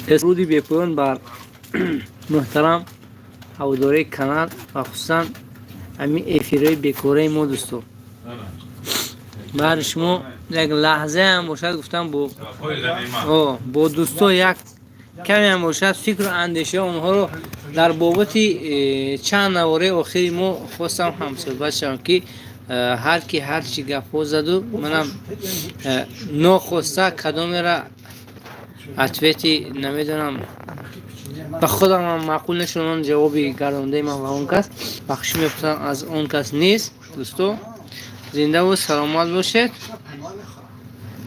درودی بپویان بر محترم هواداری کانال و خصوصا همین افیرای بکوره ما دوستو. بر شما یک لحظه هم باشد گفتم با دوستو یک کمی هم باشد فکر و اندیشه اونها رو در بابت چند نواره آخری ما خواستم هم صحبت شدم که هر کی هر چی گپ زد و منم ناخواسته کدام را اتویتی نمیدونم به خودم هم معقول نشونم جوابی گردانده من و اون کس بخشی میپسن از اون کس نیست. دوستو زنده و سلامت باشید.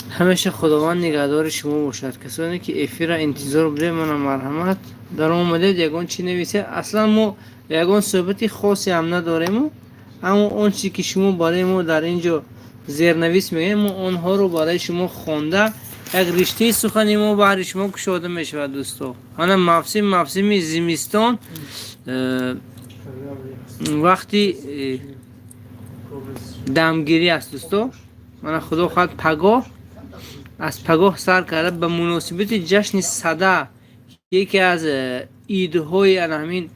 همیشه خداوند نگهدار شما باشد. کسانی که افیر انتظار بوده من مرحمت در اومده یگان چی نویسه. اصلا ما یگان صحبتی خاصی هم نداریم، اما اون چی که شما برای ما در اینجا زیرنویس میگیم ما اونها رو برای شما خوانده یک رشته سخنی ما برای شما گشوده میشود. دوستو من موسم زمستان وقتی دمگیری است دوستو، من خدا خواهد پگاه از پگاه سر کرده به مناسبت جشن صده یکی از ایدهای همین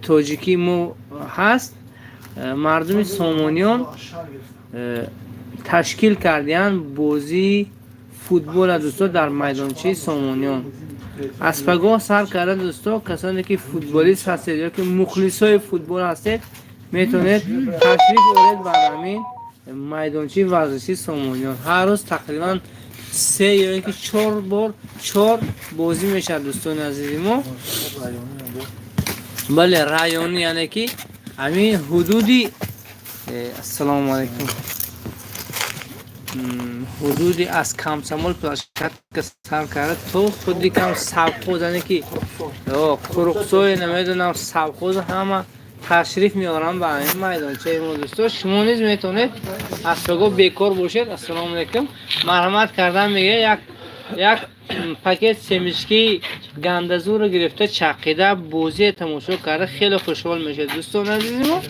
تاجیکی ما هست. مردم سامانیان تشکیل کردن بازی فوتبال دوستو در میدانچه سامانیان. از پگاه سر کرده دوستو. کسانی که فوتبالیست هستید یا که مخلصای فوتبال هستید میتونید تشریف بیارید بر همین میدانچه ورزشی سامانیان. هر روز تقریبا 3 یا اینکه 4 بازی میشه دوستان عزیز ما. بله رایانی، یعنی که همین حدودی السلام علیکم حدودی از کمسمال پلاشت که سر کرده تو خودی کم سبخوز، یعنی که کرکسوی نمیدونم سبخوز همه تشریف میارم به این میدانچه ما دوستو. شما نیز میتونید از پگاه بیکار باشید. السلام علیکم مرحمت کردم میگه یک پاکت سمشکی گندزو رو گرفته چقیده بازی تماشا کرده خیلی خوشحال میشه دوستان عزیز ما.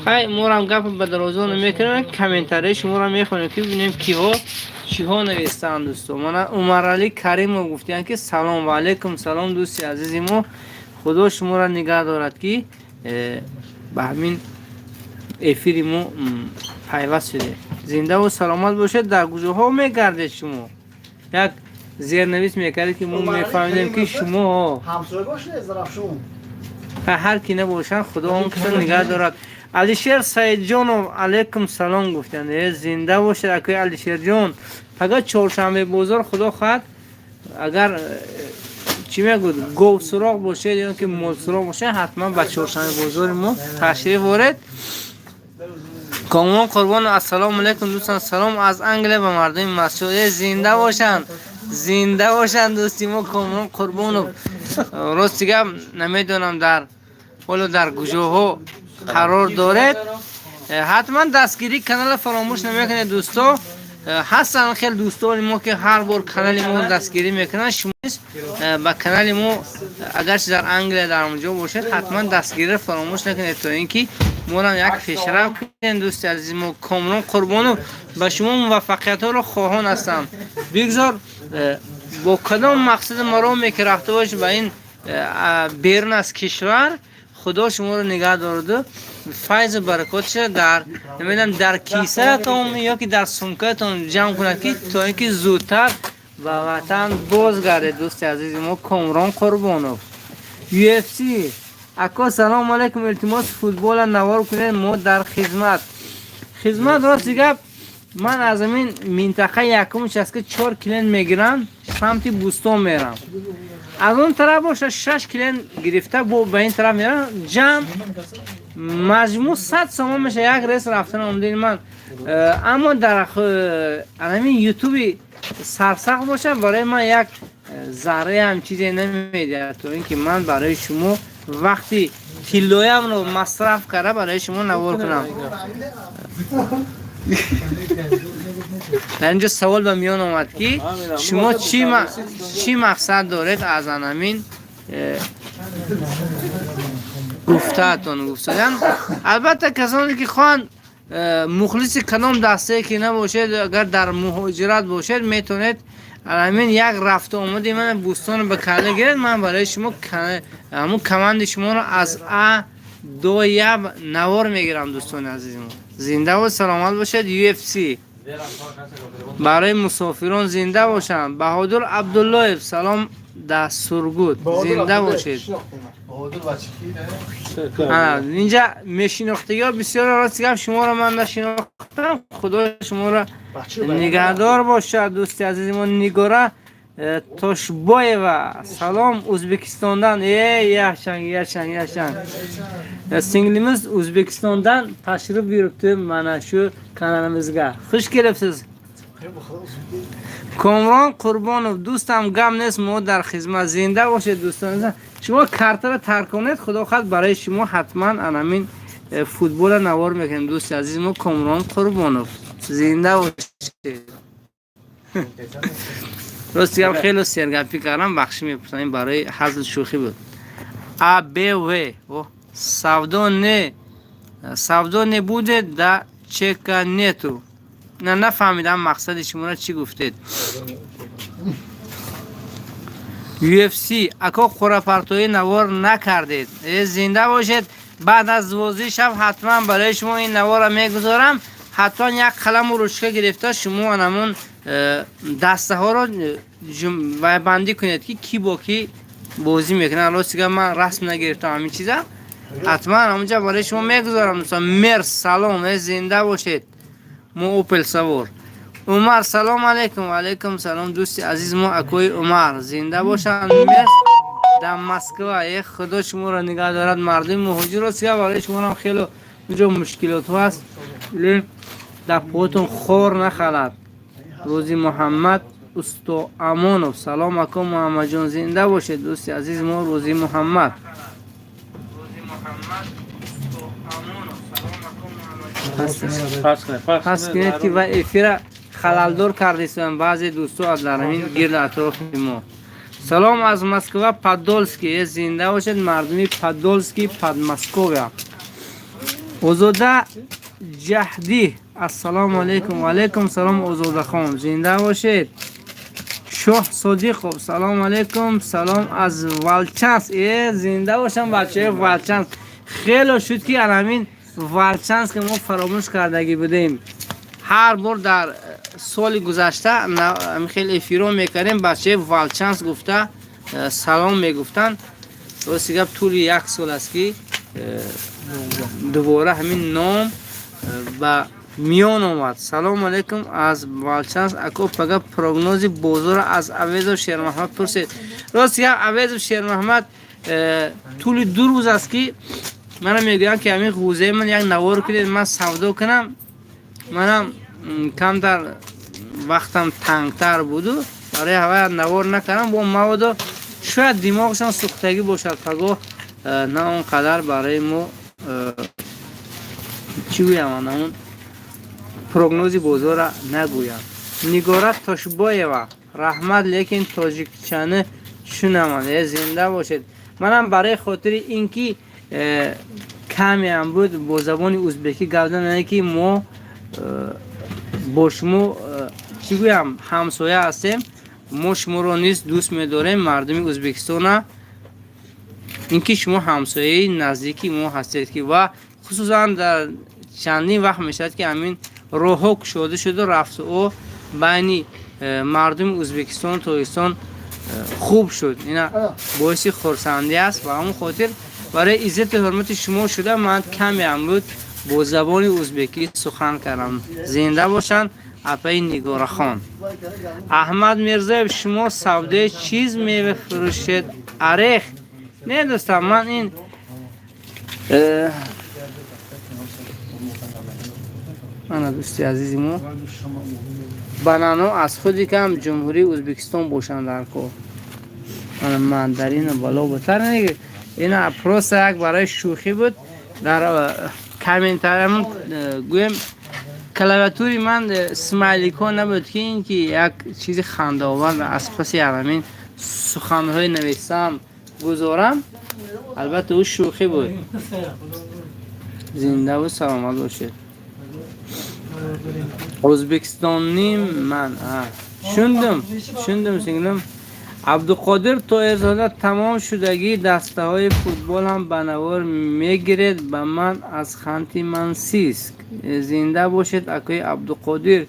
خیلی ما هم گپ به درازا نمیکنیم، کامنتاری شما رو میخونیم که ببینیم کیها چیها نوشتن دوستو. من عمر علی کریم رو گفتن که سلام علیکم. سلام دوستی عزیزی ما، خدا شما را نگه دارد که به همین افیر ما پیوست شده. زنده و سلامت باشید. در کجاها میگردید شما؟ یک زیرنویس میکردید که ما میفهمیدیم که شما همسایه باشه زرافشون هر کی نباشن خدا اون کسا نگه دارد. علیشیر سعید جان علیکم سلام گفتن. زنده باشید اکوی علیشیر جان. فقط چهارشنبه بازار خدا خواهد اگر چی میگود گو سراغ باشه یا که مول سراغ باشه حتما به چهارشنبه بازار ما تشریف بیارید. کاملا قربان. السلام علیکم دوستان. سلام از انگلیس به مردم مسعود. زنده باشن دوستی ما. کاملا قربان. راست دیگه نمیدونم در کجاها قرار دارید. حتما دستگیری کانال فراموش نمیکنید دوستو. هستن خیلی دوستان ما که هر بار کانال ما دستگیری میکنن. شما با کانال ما اگر در انگلیس در اونجا باشید حتما دستگیری فراموش نکنید تا اینکه ما را یک پیشرفت کنید دوست عزیز ما. کاملا قربان به شما موفقیت ها رو خواهان هستم. بگذار با کدام مقصد ما رو میکه رفته باش به این بیرون از کشور خدا شما رو نگه دارد. فیض برکاتش در نمیدونم در کیسه تون یا که در سمکه تون جمع کنید که تا اینکه زودتر به وطن بازگردید دوست عزیز ما. کامران قربانو. UFC اکا سلام علیکم. التماس فوتبال نوار کنید ما در خدمت. راست دیگه من از این منطقه یکمش از که 4 کیلن میگیرم سمت بوستان میرم. از اون طرف باشه 6 کیلن گرفته به این طرف میرم. جمع مجموع 100 سوم میشه یک ریس رفتن آمدین من. اما در همین یوتیوب سرسخت باشه برای من یک ذره هم چیزی نمیده تو اینکه من برای شما وقتی کیلویم رو مصرف کرده برای شما نوار کنم. در اینجا سوال به میان آمد که شما چی مقصد دارید از همین گفته‌تون گفتن. البته کسانی که خواهند مخلص کدام دسته که نباشید اگر در مهاجرت باشید میتونید همین یک رفت آمدی من بوستان به کنه گرد، من برای شما همون کمند شما رو از دو یب نوار میگیرم دوستان عزیزم. زنده و سلامت باشد. UFC برای مسافران زنده باشند. بهادر عبدالله سلام در سرگود زنده باشید. اینجا میشناختگی ها بسیار راستی هم شما را من نشناختم. خدا شما را نگهدار باشد. دوستی عزیزمان نگاره Toshboyeva salom O'zbekistondan. Yaxshang. Singlimiz O'zbekistondan tashrif buyuribdi mana shu kanalimizga. Xush kelibsiz. Komron Qurbonov do'stim gam nest mo dar xizmat zinda boshid do'stim. شما کارت را ترک کنید خدا خواهد برای شما حتما انامین فوتبال نوار میکنیم. دوست عزیز ما کامران قربانوف زنده باشید. راستی هم خیلی سرگپی کردم بخشی میپرسنیم برای حضرت شوخی بود. و سودا نبوده دا چکا نتو. نه نفهمیدم مقصد شما را چی گفتید. UFC اکا خورپرتوی نوار نکردید. زنده باشید. بعد از ورزش شب حتما برای شما این نوار را میگذارم. حتما یک قلم و روشکه گرفته شما همون دسته ها را بندی کنید که کی با کی بازی میکنه. راستی که من رسم نگرفتم همین چیزا. حتما همونجا برای شما میگذارم. مثلا مرس سلام زنده باشید. مو اوپل سوار. عمر سلام علیکم. و علیکم سلام دوستی عزیز ما اکوی عمر زنده باشن. مرس در مسکو. خدا شما را نگه دارد. مردم مهاجر راستی که برای شما هم خیلی اونجا مشکلات هست. ولی در پاتون خور نخلد. روزی محمد استو امانو سلام علیکم محمد جان زنده باشید دوستی عزیز ما. روزی محمد پس کنید که و افیر خلالدار کردیستن بعضی دوستو از لرمین گرد اطراف ما. سلام از مسکو پادولسکی زنده باشید مردمی پادولسکی پاد مسکویا. اوزوده جهدی السلام علیکم. و علیکم سلام اوزوده خان زنده باشید. شاه صدیقov سلام علیکم. سلام از والچانس زنده باشم بچه والچانس. خیلی شد که همین والچانس که ما فراموش کردگی بودیم. هر بار در سال گذشته خیلی افیرو میکردیم بچه والچانس گفته سلام میگفتن. راستی گفت طول یک سال است که دوباره همین نام با میان آمد. سلام علیکم از والچانس اکو پگه پروگنوزی بازار از عویض و شیر محمد پرسید. راستی عویض و شیر محمد طول 2 روز است که من میگویم که همین غوزه من یک نوار کردید من سودا کنم. منم کم در وقتم تنگتر بودو برای هوا نوار نکنم با مواد شاید دماغشان سوختگی باشد پگاه نه اونقدر برای ما چی گویم اون پروگنوزی بازار را نگویم. نگاره توشبایوا رحمت لیکن تاجیکچانه شنوم زنده باشید. منم برای خاطر اینکه کمی هم بود با زبان ازبکی گفتن نه که ما با شما چی گویم همسایه هستیم. ما شما رو نیست دوست می‌داریم مردم ازبکستان. اینکه شما همسایه نزدیکی ما هستید که و خصوصا در چندین وقت میشد که همین روحک شده رفت و بینی مردم ازبکستان تاجیکستان خوب شد. اینا باعث خرسندی است و همون خاطر برای عزت حرمت شما شده من کمی امروز با زبان ازبکی سخن کردم. زنده باشن. اپای نگاره خان. احمد میرزا شما سوده چیز میفروشید؟ ارخ نه دوستم من این من دوستی عزیزی ما بنانو از خودی کم جمهوری ازبکستان باشند در کو من مندرین بالا بتر نگه. این اپروس یک برای شوخی بود. در کامنتارم گویم کلماتوری من اسماعیلیکو نبود که این که یک چیز خنده آور از پس همین سخنهای نویسم گذارم. البته او شوخی بود. زنده و سلامت باشید. ازبکستانی من شوندم سینگلم. عبدالقادر طاهرزاده تمام شدگی دسته های فوتبال هم بنوار میگیرد به من از خانتی منسیسک. زنده باشد اکای عبدالقادر.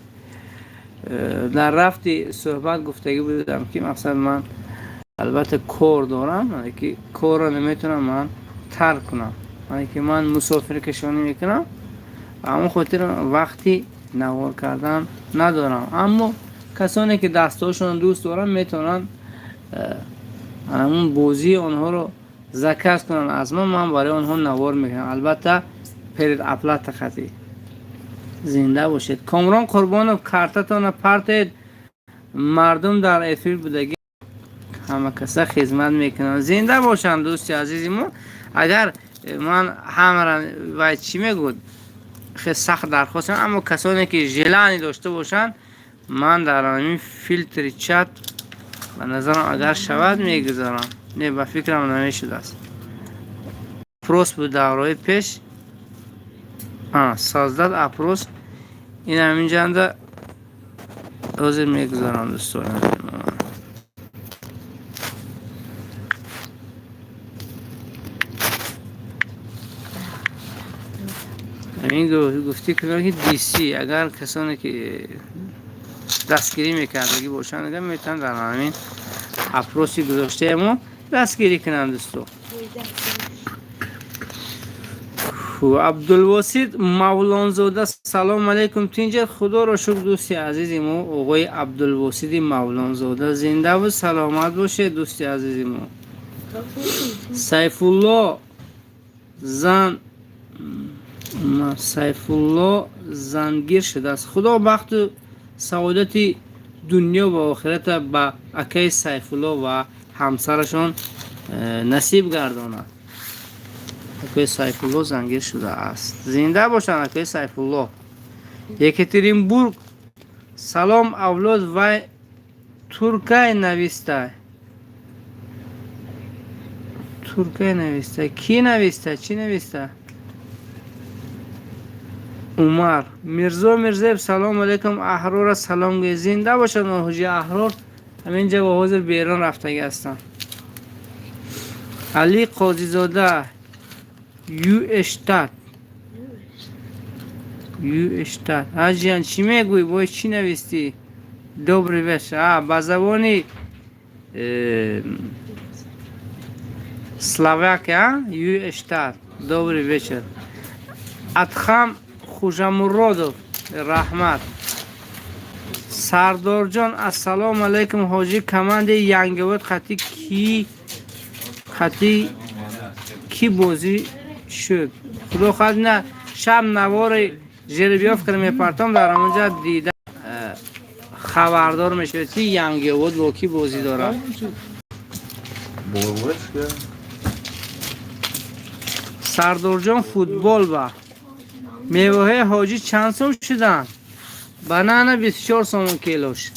در رفتی صحبت گفتگی بودم که مثلا من البته کور دارم که کور رو نمیتونم من ترک کنم، که من مسافر کشانی میکنم اما خاطر وقتی نوار کردن ندارم، اما کسانی که دستاشون دوست دارن میتونن همون بوزی آنها رو زکست کنن از من برای آنها نوار میکنم، البته پرید اپلات خطی. زنده باشید. کامران قربان کارتتان پرتید. مردم در افیل بودگی همه کسا خدمت میکنن. زنده باشن دوستی عزیزی ما. اگر من همه باید چی میگود خیلی سخت درخواستم، اما کسانی که ژلانی داشته باشن من در این فیلتر چت به نظرم اگر شود میگذارم. نه به فکرم نمیشده است. اپروس بود دورای پیش 16 اپروس این همین جنده حاضر میگذارم دوستان. این گفتی که دیسی اگر کسانی که دستگیری میکردگی باشن اگر میتونن در همین اپروسی گذاشته ما دستگیری کنن دوستو. عبدالواسید مولانزاده سلام علیکم تینجر. خدا را شکر دوستی عزیزی ما. آقای عبدالواسید مولانزاده زنده و سلامت باشه دوستی عزیزی ما. سیف الله زنگیر شده است. خدا بخت و سعادت دنیا و آخرت با اکای سیف الله و همسرشون نصیب گرداند. اکای سیف الله زنگیر شده است. زنده باشن اکای سیف الله. یکترینبورگ سلام اولاد و ترکای نویسته. ترکای نویسته کی نویسته؟ چی نویسته؟ عمر میرزا سلام علیکم. احرار سلام گوی. زنده باشن حاجی احرار همینجا با حاضر بیرون رفتگی هستن. علی قاضی زاده یو اشتاد حاجیان چی میگوی؟ باید چی نویستی؟ دوبری بشه با زبانی سلواکیا یو اشتاد. دوبری بشه. ادخم خوشامرادov رحمت. سردار جان السلام علیکم. حاجی کمند ینگوت خطی کی بازی شد؟ خدا خواهد نه شب نوار جربیاف کنم میپرتم در اونجا دیدم خبردار میشه که ینگوت با کی بازی داره. سردار جان فوتبال با میوه حاجی چند سوم شدن؟ بنانه 24 سومون کیلوش.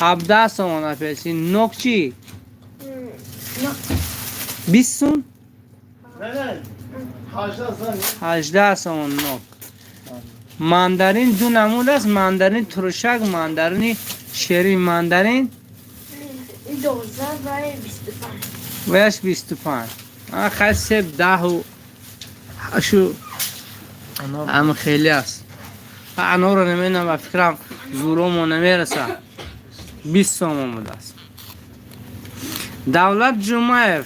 17 سومون اپیسی. نوک چی؟ 20 سوم؟ 18 سومون نوک. ماندارین دو نمود است. ماندارین ترشک، ماندارین شیرین. ماندارین 12 و 25. ویش 25. خیلی سیب 10 و اشو هم خیلی است. انا رو نمینم و فکرم زورمو نمیرسه. 20 سوم بوده است. دولت جمعیف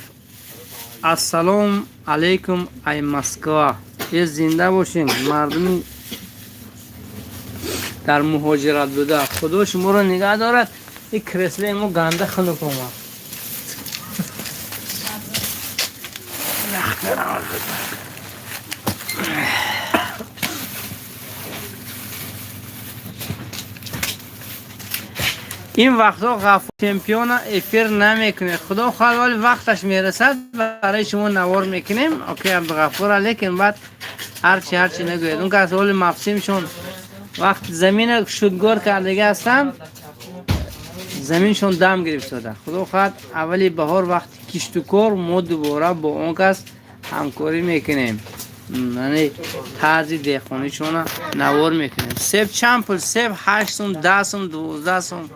السلام علیکم ای مسکو. یه زنده باشین مردمی در مهاجرت بوده. خدا شما رو نگه دارد. این کرسله ما گنده خلو کنم. این وقتا غفور چمپیون افیر نمیکنه. خدا خواهد ولی وقتش میرسد برای شما نوار میکنیم. اوکی عبدالغفور لیکن بعد هرچی نگوید. اون که از حال مفسیمشون وقت زمین شدگار کردگی هستن زمینشون دم گرفت شده. خدا خواهد اولی بهار وقت کشت و کار ما دوباره با اون کس همکاری میکنیم. یعنی طرز دهخانیشون نوار میکنیم. سیب چند پول؟ سیب 8 سوم، 10 سوم، 12 سوم.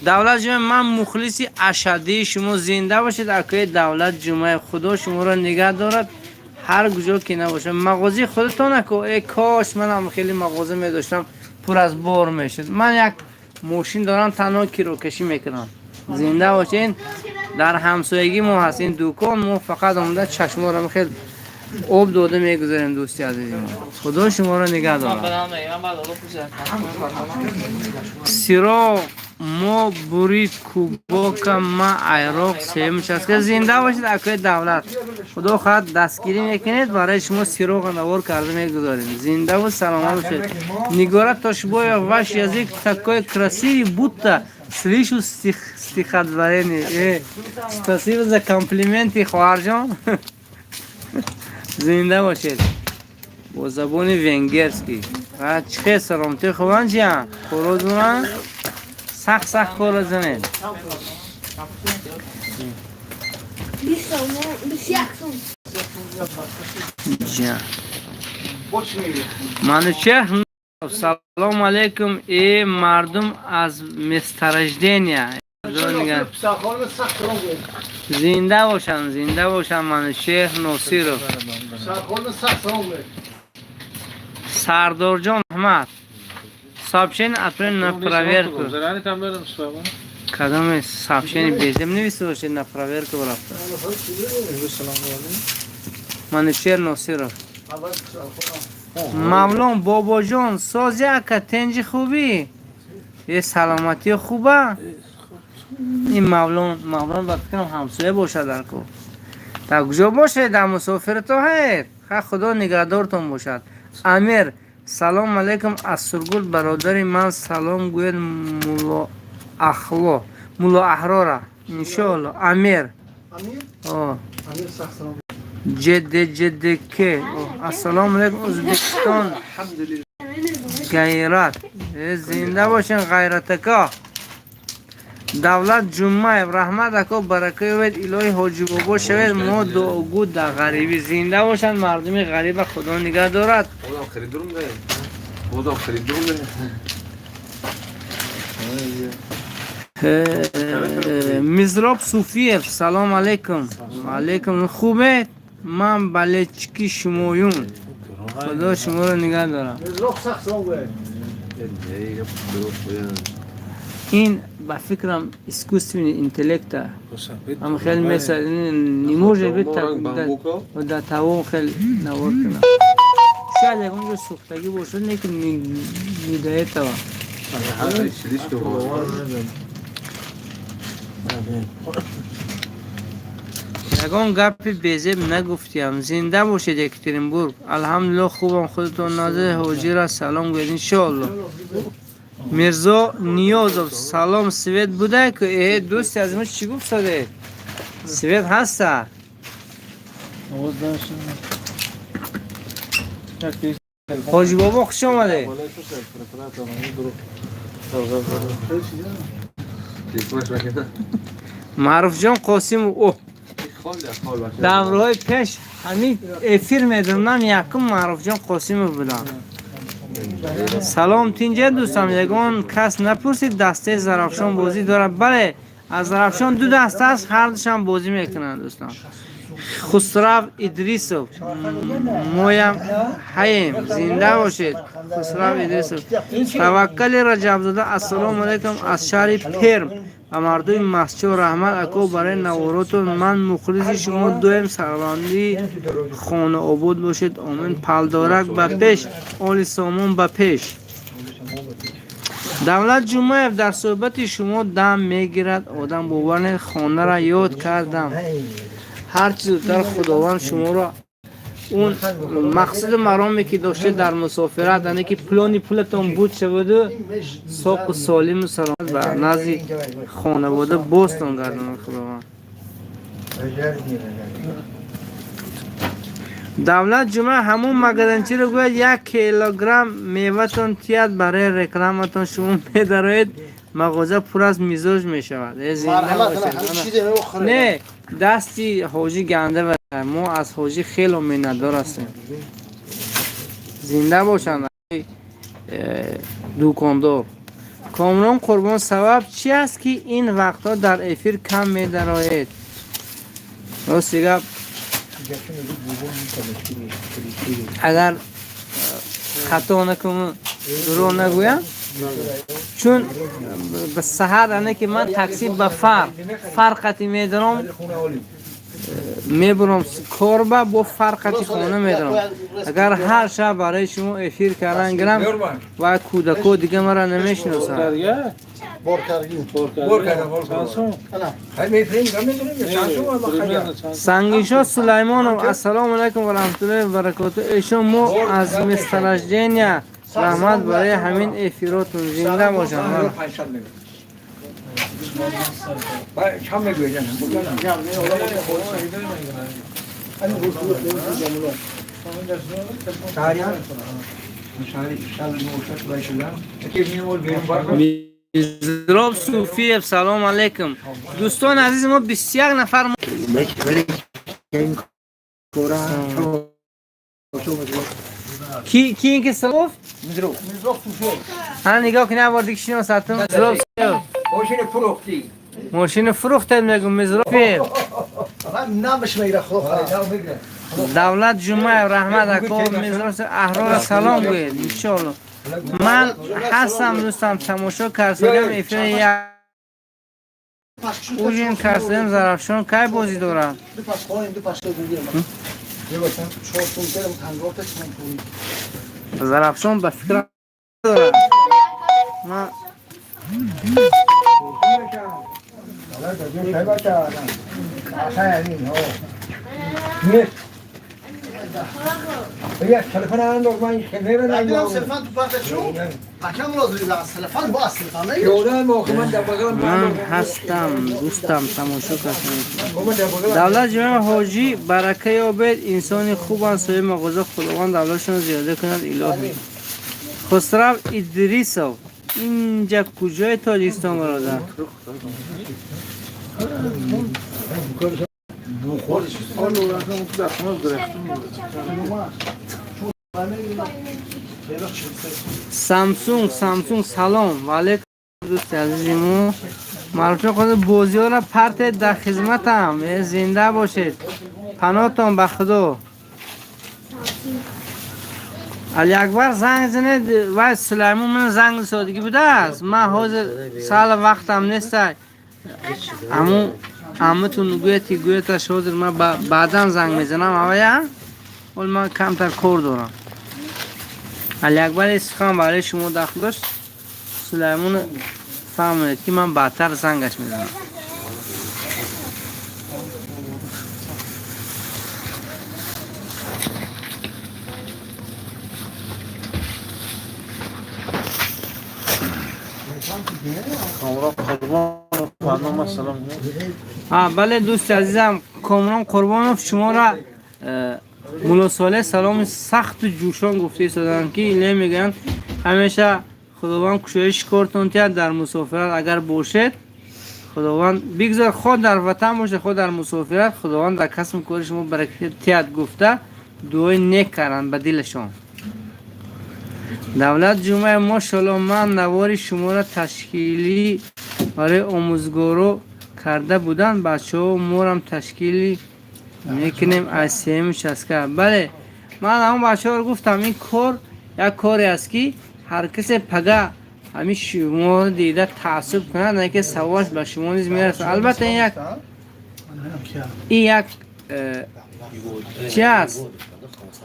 دولت جمعه من مخلصی اشدی شما زنده باشید. اکای دولت جمعه خدا شما را نگه دارد هر کجا که نباشه. مغازه خودتون نکو. ای کاش من هم خیلی مغازه می داشتم پر از بار میشد. من یک ماشین دارم تنها کیروکشی میکنم. زنده باشین. در همسایگی ما هست این دکان، ما فقط آمده چشما را خیلی آب داده میگذاریم. دوستی عزیزی ما خدا شما را نگه دارد. سیرا ما برید کوبا که ما عراق سیمش است که زنده باشید. اکای دولت خدا خواهد دستگیری میکنید برای شما سیروغ نوار کرده میگذاریم. زنده و سلامت باشید. نگارت تا شبای ваш язык такой красивый, будто слышу стихотворение. Спасибо за комплименты, خواهرجان. زنده باشید. با زبان ونگرسکی چه سلامتی خوبان جان خورو دونن سخت خورو زنید جان منوچهر. سلام علیکم ای مردم از مسترجدینیا. زنده باشن زنده باشن. منوچهر ناصیرов. سردار جان احمد сообщение отправлено на проверку. کدام сообщение бездем نویسته باشید на проверку رفته. منوچهر ناصیرов. مولان بابا جان ساز یک تنج خوبی یه سلامتی خوبه. این مولان باید کنم همسایه باشه در کو. در کجا باشه؟ در مسافر تو هست. خدا نگهدارتون باشد. امیر سلام علیکم از سرگل برادر من سلام گوید مولا احراره انشاءالله. امیر جد که السلام علیکم ازبکستان غیرت زنده باشین غیرتکا. دولت جمعه رحمت اکا برکه وید الهی حاجی بابا شوید. ما دعاگو در غریبی زنده باشن مردمی غریب خدا نگه دارد. مزراب صوفیف سلام علیکم. علیکم خوبه. من بلچکی شمایون خدا شما رو نگه دارم. این با فکرم اسکوستوی انتلکت هم خیلی مثل نیموشه بیت و در تاوام خیلی نوار کنم. شاید یک اونجا سوختگی باشد نیکن میدایه تاوام. یکان گپی بیزیب نگفتیم. زنده باشید یکترینبورگ. الحمدلله خوبم. خودتون نازه حاجی را سلام گوید انشاءالله. میرزا نیازов سلام. سوید بوده که دوستی از ما چی گفت ساده؟ سوید هسته؟ حاجی بابا خوش آمده. معروف جان قاسم اوه دورهای پیش همین افیر میدونم یکم معروف جان قاسم بودم. سلام تینجا دوستم. یگان کس نپرسید دسته زرافشان بازی داره؟ بله از زرافشان دو دسته است هر دوشان بازی میکنن دوستان. خسرو ادریسov مویم حیم زنده باشید. خسرو ادریسov. توکل رجب زاده السلام علیکم از شهر پرم و مردم مسجد و رحمت اکو برای نواراتون. من مخلص شما دویم سربندی خانه آباد باشید آمین. پلدارک به پیش آل سامان به پیش. دولت جمعه در صحبت شما دم میگیرد آدم باور خانه را یاد کردم. هر چیز در خداوند شما را اون مقصد مرامی که داشته در مسافرت یعنی که پلانی پولتون بود شود و ساق و سالم و سلامت و نزد خانواده باستان گردن خداوند. دولت جمعه همون مگدنچی رو گوید 1 کیلوگرم میوهتون تیاد برای رکلامتون شما میدارید مغازه پر از میزوج میشود. نه دستی حاجی گنده و ما از حاجی خیلی منتدار هستیم. زنده باشند دوکاندار. کامران قربان، سبب چی است که این وقتا در افیر کم می درآید؟ راستی گپ اگر خطا نکنم درو نگویم، چون به سحر انه که من تاکسی به فرقتی میدارم، میبرم کاربه با فرقتی خونه میدارم. اگر هر شب برای شما افیر کردن گرم و کودکو دیگه مرا نمیشناسن. سنگیشا سلیمانov السلام علیکم و رحمت الله و برکاته. ایشون ما از مستر جنیا رحمت برای همین افیراتون زنده باشن. میزراب صوفی سلام علیکم. دوستان عزیز ما 21 نفر کی این که سلام میزراب ها نگاه کنه آوردی که شنو ساعتم میزراب ماشین فروختی. ماشین فروخته میگم میزراب نامش میره خوب. دولت جمعه رحمت اکو میزراب احرار سلام گوید انشالله. من هستم دوستم تماشا کردم افیر یک اوجین کردم زرافشان کی بازی دارم زرافشان به فکر دارم. من یک تلفن انداز من خیلی تلفن تو پرتشو حکم لازم است. تلفن با تلفن نه یودا موقعا در بغل من هستم دوستم تماشا کردم. دولت جمعه حاجی برکه یابد، انسان خوب است و مغازه خداوند دولتشون زیاده کند الهی. خسرو ادریسov اینجا کجای تاجیکستان برادر؟ سامسونگ سلام و علیکم دوست عزیزمو. معرفی خود بازی ها را پرت در خدمتم. زنده باشید، پناهتان به خدا. علی اکبر زنگ زنید و سلیمون من زنگ سادگی بوده است. من حاضر سال وقتم نیست. امتون گویت شادر من بعدا زنگ میزنم اویا ولی من کمتر کار دارم. علی اکبر استخوان برای شما داخل داشت. سلیمون فهمید که من بعدتر زنگش میزنم. بله دوست عزیزم کامران قربانوف شما را ملاساله سلام سخت و جوشان گفته ایستادن که اینه میگن همیشه خداوند کوشش کارتون تید در مسافرت اگر باشد خداوند بگذار خود در وطن باشه خود در مسافرت خداوند در کسب کار شما برکت تید گفته دعای نیک کردن به دلشان. دولت جمعه ماشاءالله من نوار شما را تشکیلی برای آموزگارو کرده بودن. بچه ها مورم تشکیلی میکنیم از سیم شسکه. بله من همون بچه ها رو گفتم این کار یک کاری است که هر کسی پگه همین شما دیده تعصب کنه نه که سواش به شما نیز میرسه. البته این یک چی است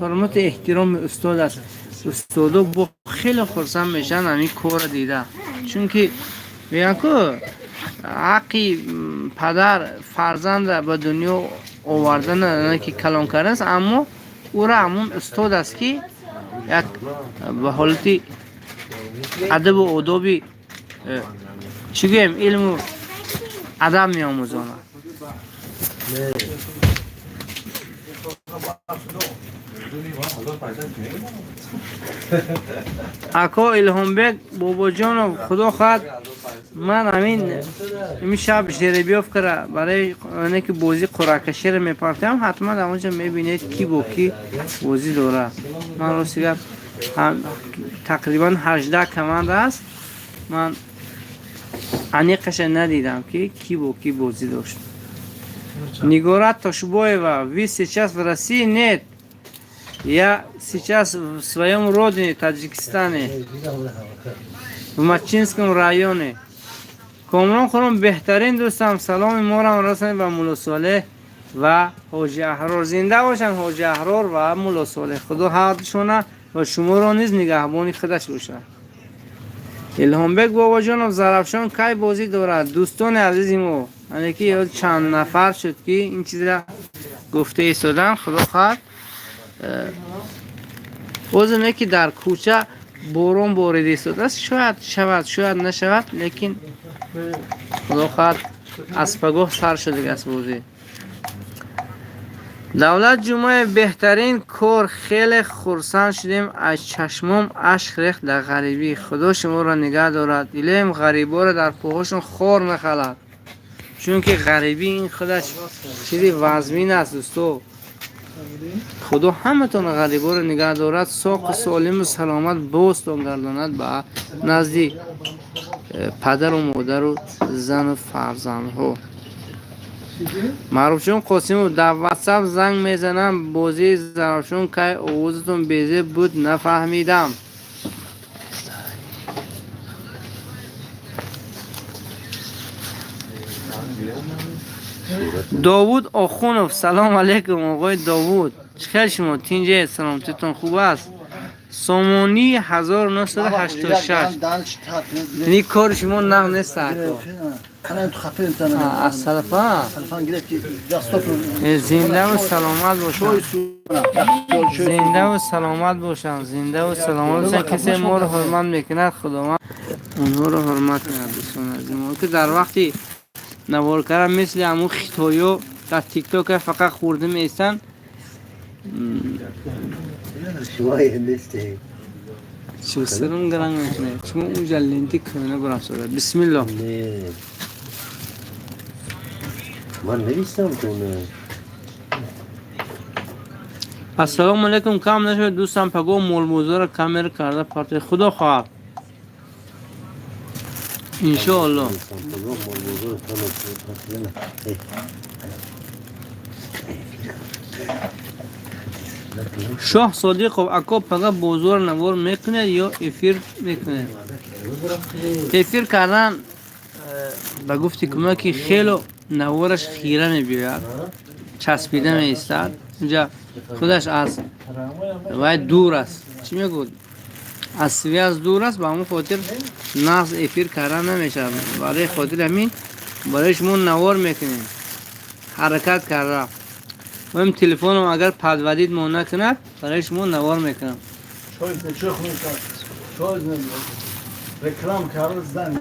حرمت احترام استاد است. استادا با خیلی خرسند میشن همین کار دیده چون که میگن که حقی پدر فرزند به دنیا آوردن نه که کلان کردن است اما او را همون استاد است که یک به حالتی ادب و آدابی چی گویم علم و ادب می آموزاند. اکا الهام بگ بابا جان خدا خواهد من همین شب شیربیاف کرده برای اونه که بازی قراکشی رو میپرتم حتما در اونجا میبینید کی با کی بازی داره. من راستی هم تقریبا 18 کمند است. من انیقش ندیدم که کی با کی بازی داشت. Нигорат Тошбоева, вы сейчас в России? Нет. Я сейчас в своем родине, Таджикистане, в Мачинском районе. Комрон Хурум бехтарин дӯстам, саломи морам расонед ба Мулло Солеҳ ва Ҳоҷи Аҳрор. Зинда бошанд Ҳоҷи Аҳрор ва Мулло Солеҳ. Худо ҳақшона ва шуморо низ нигаҳбони худаш бошад. Илҳомбек бобоҷонов Зарафшон кай бозӣ дорад? Дӯстони азизи мо, یعنی که چند نفر شد که این چیز را گفته ایستادن. خدا خواهد اوزنه که در کوچه بارون بارید ایستاده است، شاید شود شاید نشود، لیکن خدا خواهد از پگاه سر شده است بازی. دولت جمعه بهترین کار، خیلی خرسند شدیم، از چشمم اشک ریخت در غریبی. خدا شما را نگه دارد، الهیم غریبا را در پاهاشون خار نخلد، چون که غریبی این خودش چیزی وزمین است دوستو. خدا همتون غریبا را نگه دارد، ساق و سالم و سلامت بازتون گرداند به نزدیک پدر و مادر و زن و فرزند ها. معروف چون قاسم در واتساپ زنگ میزنم بازی زرافشون که آوازتون بیزه بود نفهمیدم. داوود آخونوف سلام علیکم آقای داوود، چخیر شما تینجه سلامتیتون خوب است؟ سامانی 1986 یعنی کار شما نه نیست از طرفا زنده و سلامت باشن، زنده و سلامت باشن، زنده و سلامت باشن. کسی ما رو حرمت میکند خداوند اونها رو حرمت میکند. دوستان از ما که در وقتی نوارکرم مثل همون خیتایو در تیک توک فقط خورده میستن شوية نستحي شو سرم گرانگ میکنه چون اونجا لنتی کنه برام سوده. بسم الله. نه من نویستم کنه. السلام علیکم. کام نشد دوستان پگو مول موزار کامر کرده پارتی خدا خواه انشاءالله. شاه صادقov اکا پگا بازار نوار میکنه یا افیر میکنه؟ افیر کردن با گفتی کمکی خیلی نوارش خیره میبیاد، چسبیده میستد اونجا خودش از وای دور است. چی میگود؟ از سوی از دور است، با همون خاطر ناز افیر کردن نمیشه. برای خاطر همین برای شما نوار میکنیم حرکت کرده. من تلفنم اگر پدودید مو نکند برای شما نوار میکنم. رکلام کار زن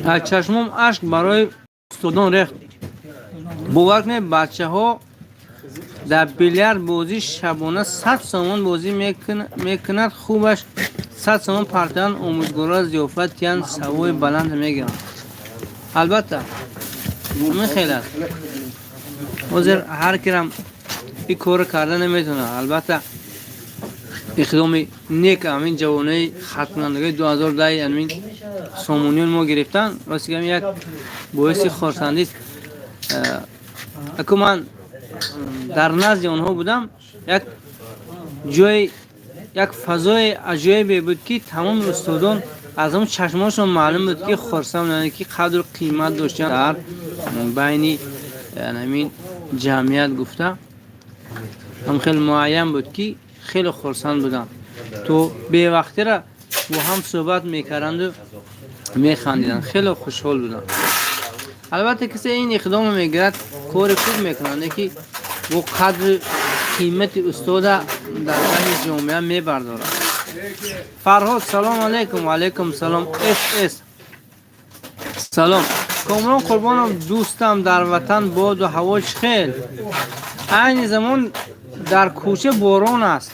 از چشمم اشک برای استادان ریخت. باور کنید بچه ها در بیلیارد بازی شبانه 100 سومن بازی میکند. خوبش 100 سومن پرتان آموزگارا ضیافت یان سوای بلند میگیرن. البته همین خیلی است. حاضر هر کیم این کار کردن نمیتونه. البته اقدام نیک همین جوانای ختماندگی 2010 همین سامونیون ما گرفتن راستی یک باعث خرسندی است. اگه من در نزد آنها بودم یک جای یک فضای عجیبی بود که تمام استادان از اون چشماشون معلوم بود که خرسند که قدر قیمت داشتن در بین همین جمعیت. گفته هم خیلی معین بود که خیلی خرسند بودن. تو به وقتی را با هم صحبت میکردند و میخندیدن، خیلی خوشحال بودن. البته کسی این اقدام میگیرد کار خوب میکنند که با قدر قیمت استاد در بین جامعه میبردارد. فرهاد سلام علیکم. و علیکم سلام. اس سلام. کامران قربانم دوستم در وطن باد و هواش خیل. این زمان در کوچه باران است.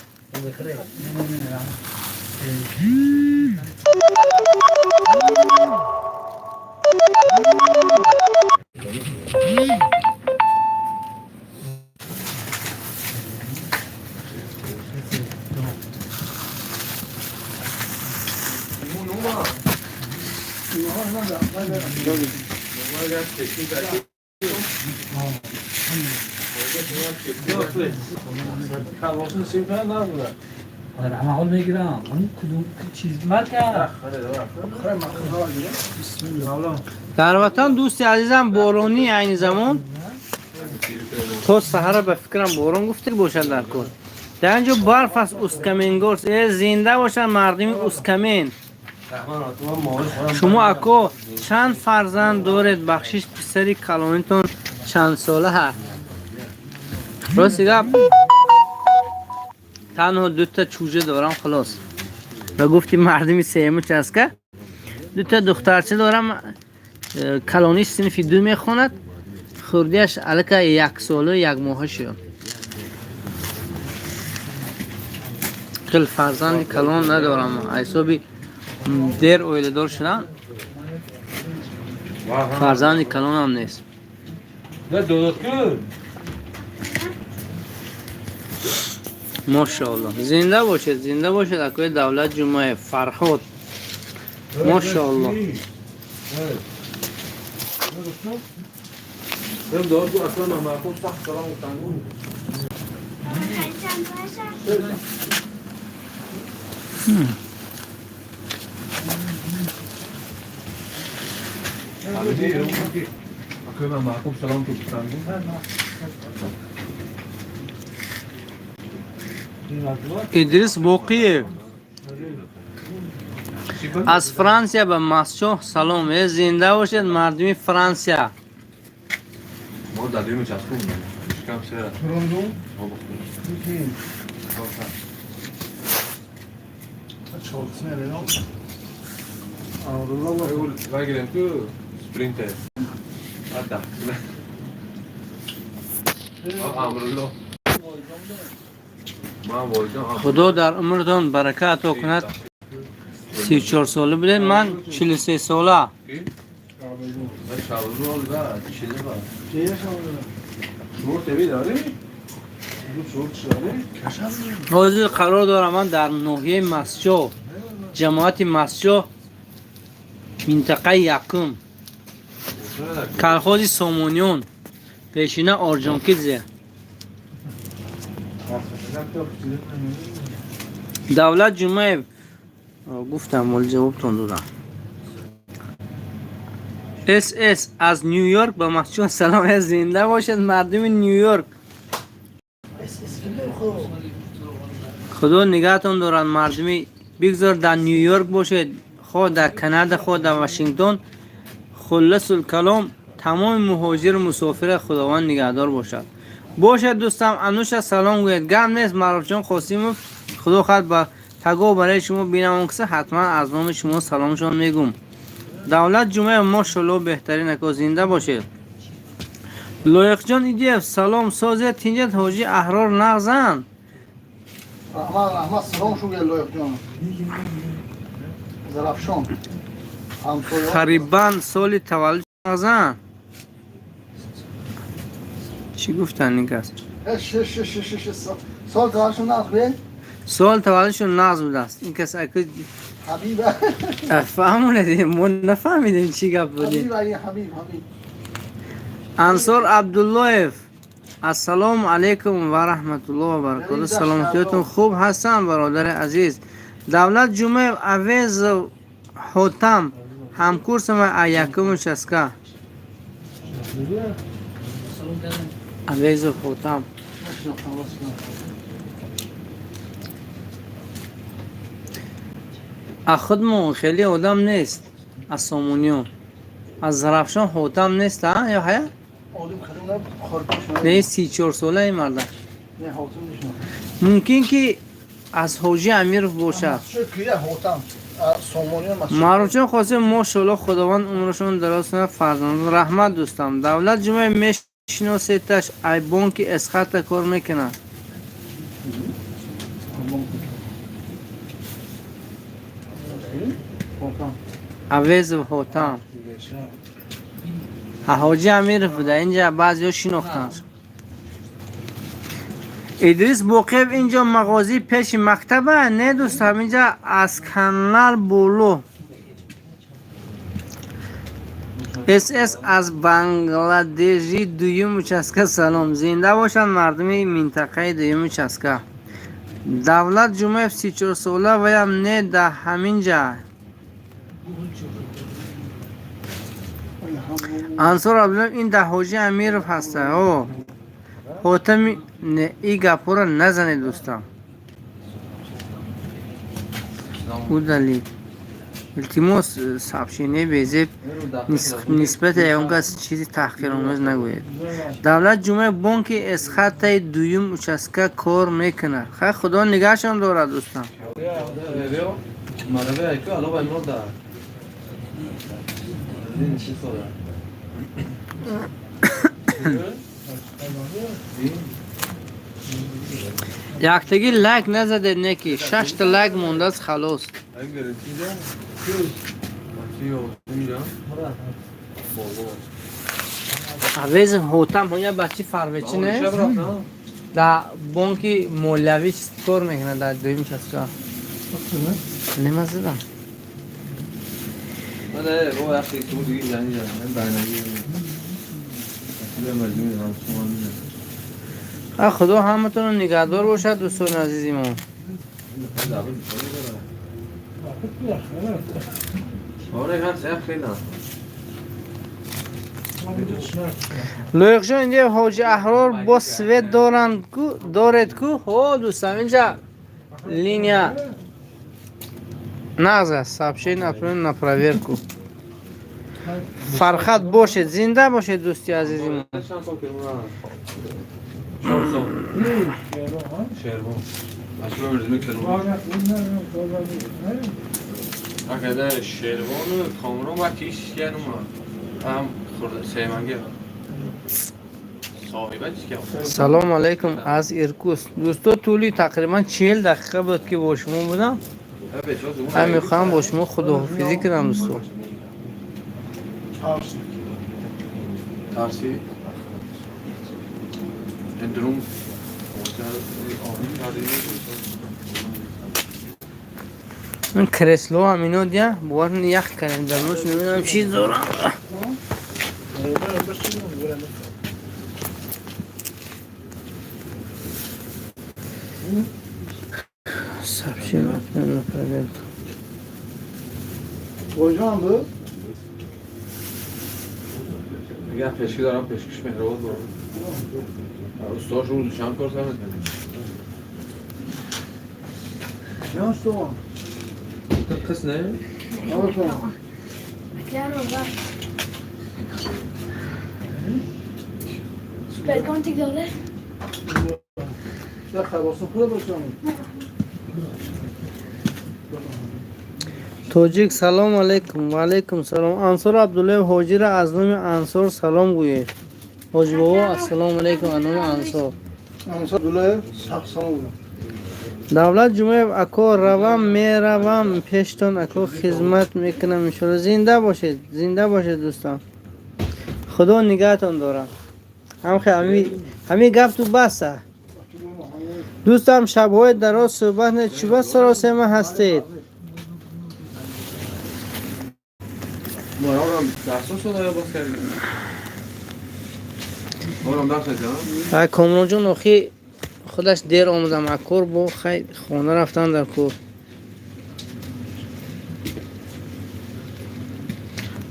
معقول میگیرم اون کدوم چیز مرکه در وطن دوستی عزیزم بارونی این زمان تو سحر به فکرم بارون گفتی باشد در کن در اینجا برف است اسکمینگورس زنده باشن مردمی اسکمین. شما اکو چند فرزند دارید بخشش پسری کلانیتون چند ساله هست؟ راستی گپ تنها 2 تا چوجه دارم خلاص و گفتی مردمی سیمو چست که 2 تا دخترچه دارم کلانیش صنفی 2 میخواند خوردیش الکه 1 ساله 1 ماه شد. خیلی فرزند کلان ندارم حسابی دیر اویل دار شدن فرزند کلان هم نیست. ماشاءالله زنده باشد اکوی دولت جمعه فرهاد ماشاءالله. ادریس بوقی از فرانسیا به مسجو سلام زنده باشد مردمی فرانسیا. ما دادیم چسبون کم سر وگریم تو سپرینتر خدا در عمرتان برکت کند. 34 ساله بودید من 43 ساله. حاضر قرار دارم من در ناحیه مسجو جماعت مسجو منطقه یکم کلخوزی سامونیون پیشینه آرجانکیزه دولت جمعه گفتم ولی جوابتون دادم. اس از نیویورک به مسجد سلام زنده باشد مردم نیویورک. خدا نگهتون دارن مردمی بگذار در نیویورک باشد خود در کانادا خود در واشنگتن خلص الکلام تمام مهاجر مسافر خداوند نگهدار باشد دوستم انوش سلام گوید گرم نیست معروف جان خواستیم خدا خد با تگو برای شما بینم کسی حتما از نام شما سلامشون میگم. دولت جمعه ماشاءالله بهترین اکا زنده باشه. لایق جان ایدیف سلام سازه تینجت حاجی احرار نغزن احمد سلام شو گل لایق جان زرافشان خریبان سالی تولد نغزن چی گفتن این کس؟ سال تولدشون نغز بین؟ سال تولدشون نغز بوده است این کس اکا حبیبه فهمونه دیم من نفهمیدیم چی گفت بودیم. حبیب انصار عبدالله السلام علیکم و رحمت الله و برکاته. سلامتیتون خوب هستن برادر عزیز. دولت جمعه اویز حاتم همکورس ما یکم شسکه اویز حاتم خودمون خیلی آدم نیست از سامونیون از زرافشان حاتم نیست ها یا حیا؟ نه 34 ساله این مرده ممکن که از حاجی امیر باشه معروف جان خواسته ماشاءالله خداوند عمرشون دراز کنه فرزند رحمت دوستم. دولت جمعه میشناسیدش ایبون که اسخط کار میکنه عویز و حاتم حاجی امیر بوده اینجا بعضی شناختن. ادریس بوقیب اینجا مغازی پیش مکتبه نه دوستان، اینجا از کانال بولو. اس از بنگلادشی دویم چسکه سلام، زنده باشند مردم منطقه دویم چسکه. دولت جمعه 34 ساله و هم نه ده همینجا. انصار عبدالله این ده حاجی امیر هسته. او حاتمی نه ای گپا را نزنید دوستان. او دلیل التماس سابشینه بیزید نسبت اون کس چیزی تحقیر آمیز نگوید. دولت جمعه بانک از خط دویم چسکه کار میکنه. خیلی خدا نگهشان داره دوستان. یکتگی لایک نزدید نکی 6 تا لایک مونده است خلاص. عویز حاتم ها بچی فروچی نه در بانک مولوی کار میکنه در دویم چسکا نمازدم. نه بابا اخی تو دیگه زنی جان من برنامه‌ای خدا همتون رو نگهدار باشد دوستان عزیزی ما. لایقشون اینجا حاج احرار با سوید دارد کو ها دوستان اینجا لینیا نازه سابشه نپرویر کو. فرخت باشد زنده باشد دوستی عزیزی ما. سلام علیکم از ایرکوس دوستو. طولی تقریبا 40 دقیقه بود که با شما بودم. من میخوام با شما خداحافظی کنم دوستو. ترسی اندروم من کرسلو هم اینو دیا بوارن یخ کنیم در روش نمیدونم چی دارم. سبشی نپروید کجا هم بود؟ اگر پشکی دارم پشکش مهربان دارم استاش رو چند کار سرمت کنیم نه تو کس نه؟ آره تو Super kontigdare. ده خواستم خود باشم توجیک سلام علیکم و علیکم سلام. انصار عبدالله حاجی را از نام انصار سلام گوید. حاج بابا السلام علیکم از نام انصار. انصار دوله سلام بودم. دولت جمعه اکو روام میروم پیشتون اکو خدمت میکنم انشالله. زنده باشید دوستان. خدا نگهتون دارم. همین گفت تو بسه دوستان. شبهای دراز صحبت نه چوبه سراسیمه هستید. مارام درسو شده یا باز کردیم؟ مارام درس نکنم؟ کامران جان آخی خودش دیر آمدم اکور با خیلی خانه رفتن در کور.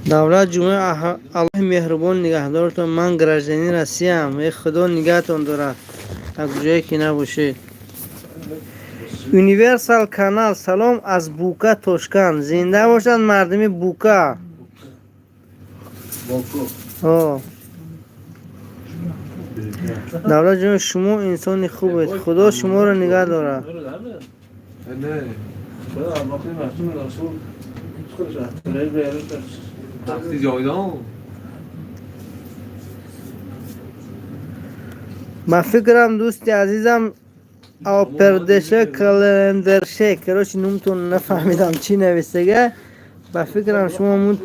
دولت جمعه الله مهربان نگهدارتون. من گرجدنی رسیم. خدا نگهتون داره از جایی که نباشید. یونیورسال کانال سلام از بوکا توشکان. زنده باشند مردم بوکا. دولت جمعه شما انسان خوبید. خدا شما رو نگه داره. نه تختی جایدان من فکرم دوستی عزیزم او پردشه کلندرشه کروش نومتون نفهمیدم چی نویسته. با فکرم شما اون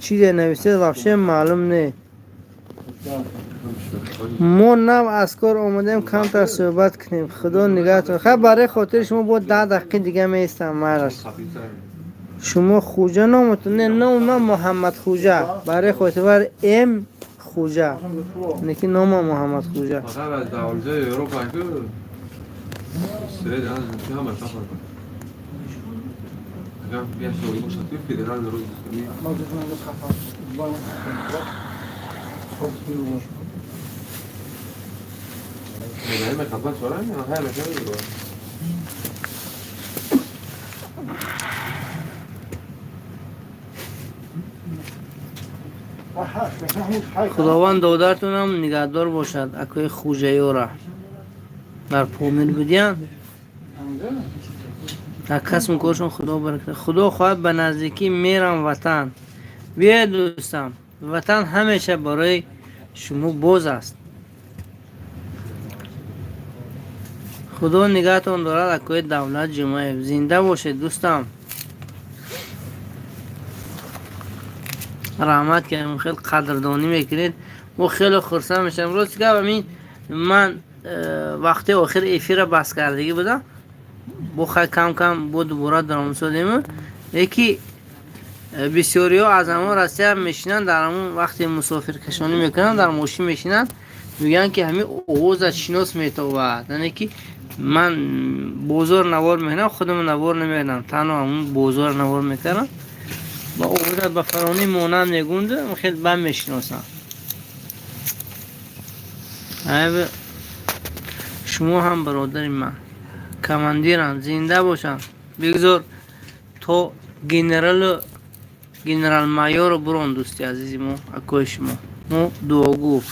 چیز نویسید واقعا معلوم نه. ما نو از کار آمدیم کمتر صحبت کنیم. خدا نگهتون. خب برای خاطر شما بود 10 دقیقه دیگه میستم مرش. شما خوجا نامتون نه محمد خوجا برای خاطر ام خوجا نکی نام محمد خوجا. فقط از 12 یورو پنکو سرد از هم اصلا فرق کنه. اگر بیاد سوری باشه توی فدرال درست کنی. نه کمپان سوارم یا هر مکانی رو. خداوند دادرتون هم نگهدار باشد. اکوی خوجه را در پومین بودین در کسم کارشون خدا برکت. خدا خواهد به نزدیکی میرم وطن. بیاید دوستم وطن همیشه برای شما باز است. خدا نگهتون دارد. اکوی دولت جمعه زنده باشید دوستم. رحمت کردم خیلی قدردانی میکنید و خیلی خرسند میشم. امروز که همین من وقتی آخر افیر بس کردگی بودم با خیلی کم بود دوباره درام شدیم. یکی بسیاری ها از همون راستی هم میشینن در همون وقتی مسافر کشانی میکنن در ماشین میشینن میگن که همین اوز از شناس میتوبد. یعنی که من بازار نوار میکنم خودم نوار نمیکنم تنها همون بازار نوار میکنم با اوزا به فرانی مونم نگونده خیلی بم میشناسم. شما هم برادر من کماندیرم زنده باشم. بگذار تو گنرال مایور برون دوستی عزیزی ما اکوی شما ما دعاگو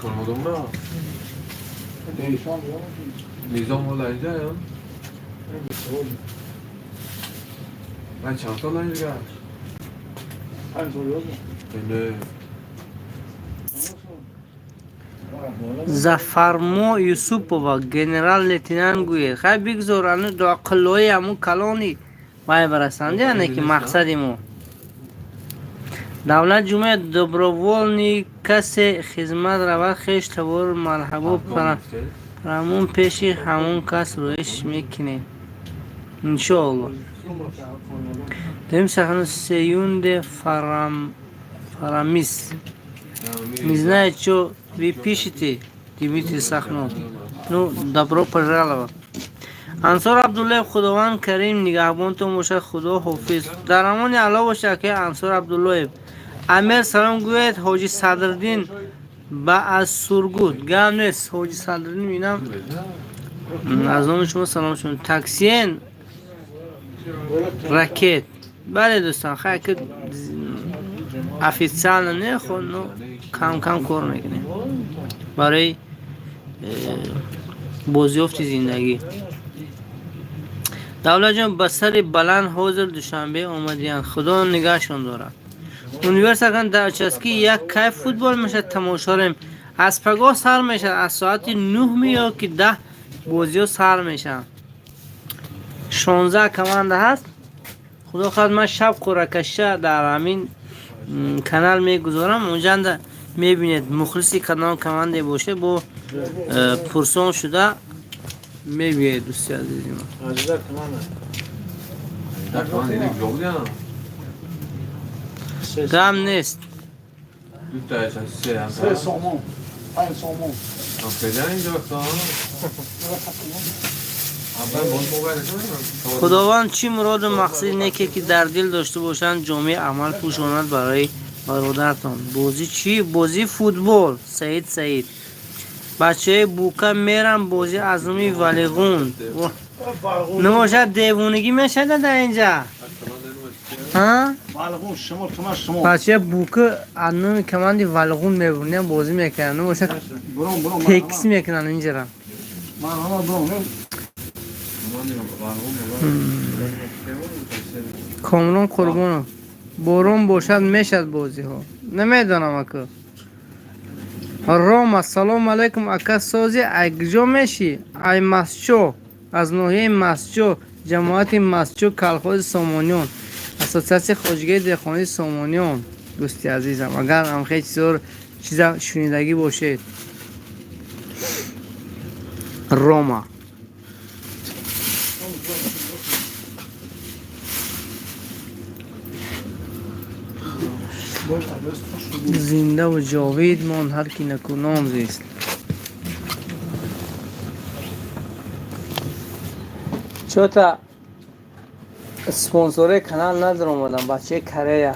کنم آدم را نیزام والا اینجا یا؟ من چند سال اینجا گرد؟ 5 سال یاد زفرما یوسوپووا گنرال لیتنان گوید. خیلی بگذارن دو قلوی همون کلانی بای برسنده یعنی که مقصد ما دولت جمعه دبروولنی کسی خدمت رود خیش تبار مرحبا پرامون پیشی همون کس رویش میکنه انشاءالله. دیم سخن سیوند فرامیس میزنه چو وی پیشتی دیمیتی سخنو نو دبرو پرالوا. انصار عبدالله خداوند کریم نگهبانتون باشه. خدا حافظ. در امان الله باشه که انصار عبدالله امیر سلام گوید. حاجی صدرالدین با از سرگود گم نیست. حاجی صدرالدین میبینم از نام شما سلام شما. تاکسین راکت. بله دوستان خیلی که افیسیال نه خود کم کار میکنه برای بازیافت زندگی. دولت جان بسر بلند حاضر دوشنبه آمدیان. خدا نگهشون دارد. اونیورسیتگان در چسکی یک کیف فوتبال میشه تماشاریم. از پگاه سر میشه از ساعت 9 میاد که 10 بازی سر میشه. 16 کمانده هست. خدا خواهد من شب قرعه‌کشی در همین کانال میگذارم اونجا میبینید. مخلصی کانال کمانده باشه با پرسون شده میبینید دوستی عزیزی من. در کمان دیدی بلو بودی هم؟ گم نیست. دو تا ایسان 3 هم 3 سومون 5 سومون هم پیدن اینجا وقتا خداوند چی مراد و مقصد نیکی که در دل داشته باشند جامعه عمل پوشاند برای برادرتان. بازی چی؟ بازی فوتبال. سعید بچه بوکا میرن بازی ازمی ولیغون نماشد دیوونگی میشده در اینجا. ها؟ بالغون شما بچه بوکا انومی کماندی ولیغون میبونیم بازی میکنن نماشد تکس میکنن اینجا را. کامران قربانم بارون باشد میشد بازی ها نمیدانم اکا. روما سلام علیکم اکا سازی اگجا میشی ای مسچو از نوحیه مسچو جماعت مسچو کلخوز سامانیون اساسیاسی خوشگی دهخانی سامانیون. دوستی عزیزم اگر هم خیلی چیزا شنیدگی باشید روما زنده و جاوید مان هر کی نکنام زیست. چوتا اسپانسور کانال ندارم اومدم بچه کره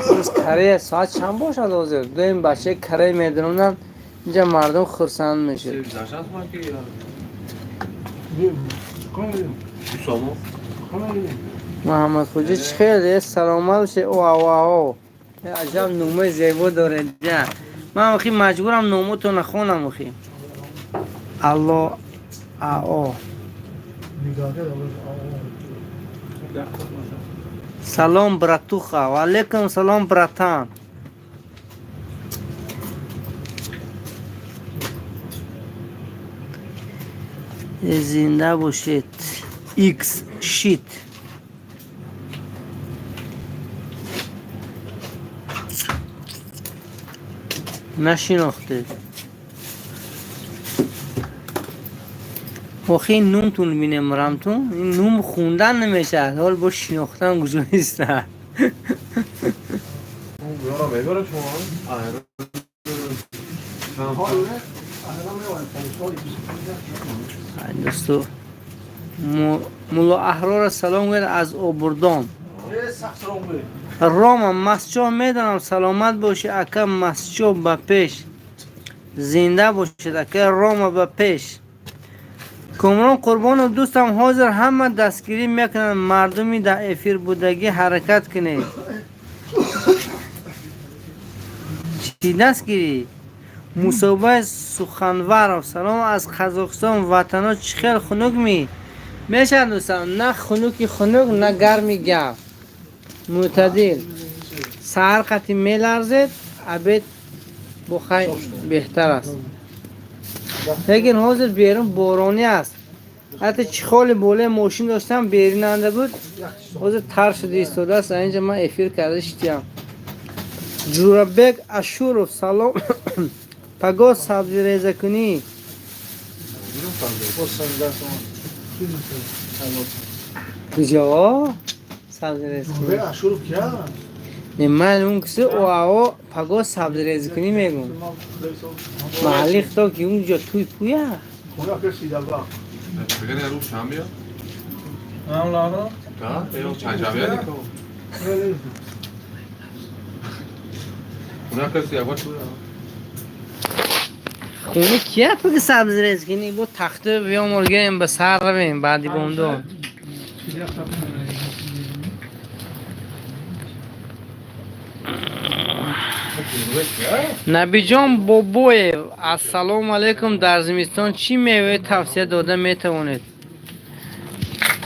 روز کره ساعت چند باشد حاضر دویم بچه کره میدونم اینجا مردم خرسند میشه. محمد خوجی خیلی سلامت باشه او او عجب نومه زیبا داره اینجا. من مخی مجبورم نومه تو نخونم مخی الله آو. سلام براتوخا و علیکم سلام براتان. زنده باشید ایکس شیت. نشناخته آخه نومتون بینم رمتون این نوم خوندن نمیشه حال با شناختن گذاریست. دوستو مولا احرار سلام گوید از اوبردان راما مسجو میدانم سلامت باشه اکا مسجو با پیش زنده باشید اکا راما با پیش. کامران قربان و دوستم حاضر همه دستگیری میکنن مردمی در افیر بودگی حرکت کنید. چی دستگیری؟ مصوبه سخنور سلام از قزاقستان وطنا چی خیل خنک میشه دوستم نه خنوکی خنک نه گرمی گرم معتدل سهر قطعی میلرزید عبید بخیر بهتر است لیکن حاضر بیرون بارانی است حتی چخال بوله ماشین داشتم بیرون ننده بود حاضر تر شده ایستاده است. اینجا من افیر کرده شدیم. جورابک اشورف سلام پگاه سبزی ریزه کنی کجا سبزی ریزه کنی نه من اون کسی او پگاه سبزی ریزه کنی میگم محلی خدا که اونجا توی پویا بگن یه روز شام بیا؟ هم لاغا؟ تا؟ یه چند شام بیا دیکو؟ اونا کسی اول توی خونه کیه تو که سبزی ریزه کنی با تخته بیام مرگیم به سر رویم بعدی بوندون نبی جان بابوی السلام علیکم در زمستان چی میوه توصیه داده میتوانید؟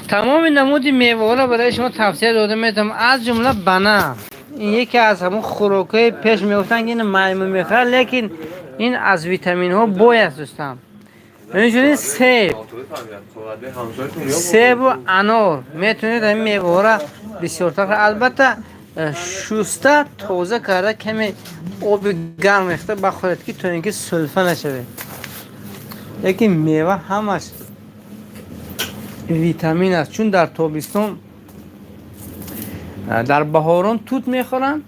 تمام نمود میوه ها را برای شما توصیه داده میتونم از جمله بنا این یکی از همون خوراکای پیش میگفتن که این میمون میخوره لیکن این از ویتامین ها بوی است دوستان. همینجوری سیب و انار میتونید این میوه ها را بسیار تر البته شسته تازه کرده کمی آب گرم ریخته بخورید که تا اینکه سلفه نشوه. لیکن میوه همش ویتامین است چون در تابستان در بهاران توت میخورن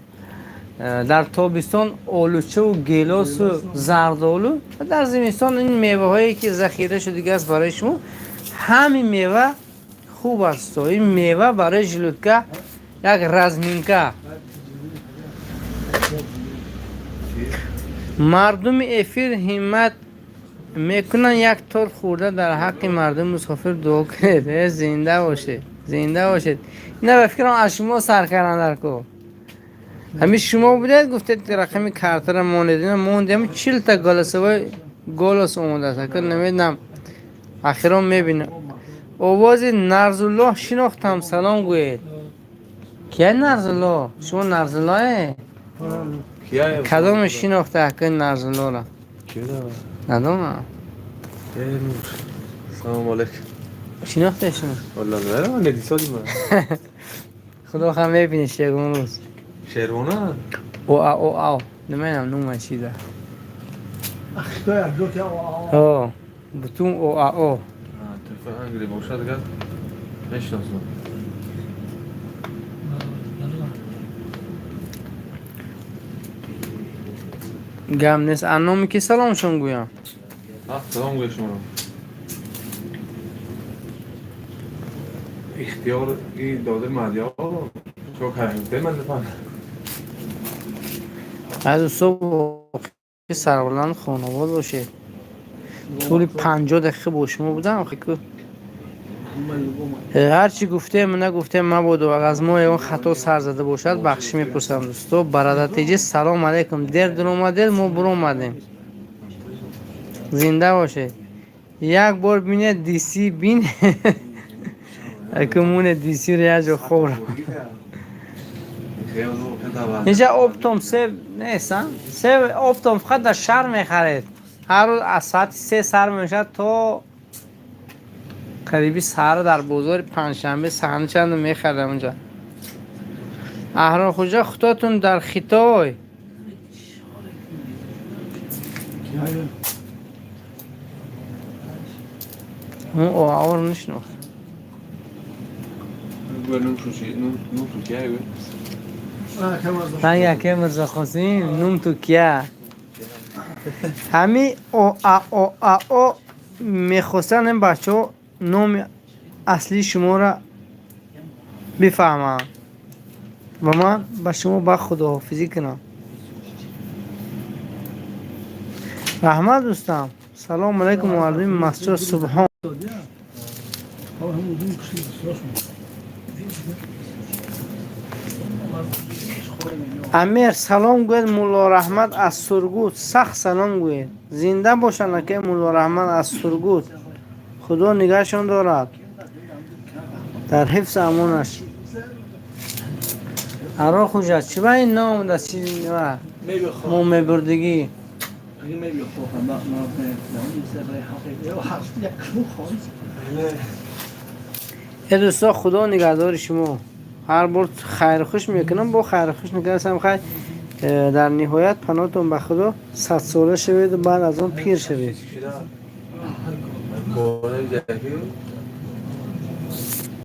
در تابستان آلوچه و گیلاس و زردآلو و در زمستان این میوه هایی که ذخیره شده است برای شما همین میوه خوب است. این میوه برای ژلودکا یک رزمینکا. مردم افیر همت میکنن یک طور خورده در حق مردم مسافر دعا کنید زنده باشید زنده باشید. اینا به فکرم از شما سر کردن در کو همین شما بودید گفتید رقم کارتر موندین موندیم 40 تا گالس اومده است که نمیدونم اخیرا میبینم آواز نرز الله شناختم سلام گوید کیه نرزلا؟ شما نرزلاه؟ کیا کدام شناخته که نرزلا را؟ کیا دا ندارم. سلام علیکم شناخته شما؟ والله نه من ندیسالی من خدا خم ببینی شگون روز. شیروانه او نمیدونم نومه چی ده. اخطار دو تا آه بتون او تلفن انگلی باشه دیگه نشناسم گم نیست انامی که سلامشون گویم. سلام گوی شما اختیار این داده مدیا چو کرده من دفعه از صبح سربلند خانواد باشه. طول 50 دقیقه با شما بودم. هرچی گفته من نگفته مبادا و از ما اون خطا سر زده باشد بخشی میپرسم دوستو. برادر سلام علیکم. در اومدید ما برو اومدیم. زنده باشه. یک بار بینه دیسی بین اکمون دیسی رو یه جا خورم. اینجا آبتوم سه نیستن. سه آبتوم فقط در شهر میخرید. هر روز از ساعت 3 سر میشد تا قریبی سر در بازار پنجشنبه صحنه چند میخردم اونجا. اهرام خوجا خودتون در خطای اون آور نشناخت. نوم شوشی نوم تو کیه من یکی مرزا خواستیم نوم تو کیه همی او میخواستن این بچه ها نوم اصلی شما را بفهمم و من با شما با خداحافظی کنم. رحمت دوستم. سلام علیکم مردم مسجد سبحان. امیر سلام گوید مولا رحمت از سرگوت. سخت سلام گوید. زنده باشن که مولا رحمت از سرگوت. خدا نگهشان دارد در حفظ امانش. ارا خوجا چی با این نام دست چی ما میبردگی ای دوستا خدا نگهدار شما. هر بار خیر خوش میکنم با خیر خوش میکنم خیر در نهایت پناهتون به خدا 100 ساله شوید و بعد از اون پیر شوید.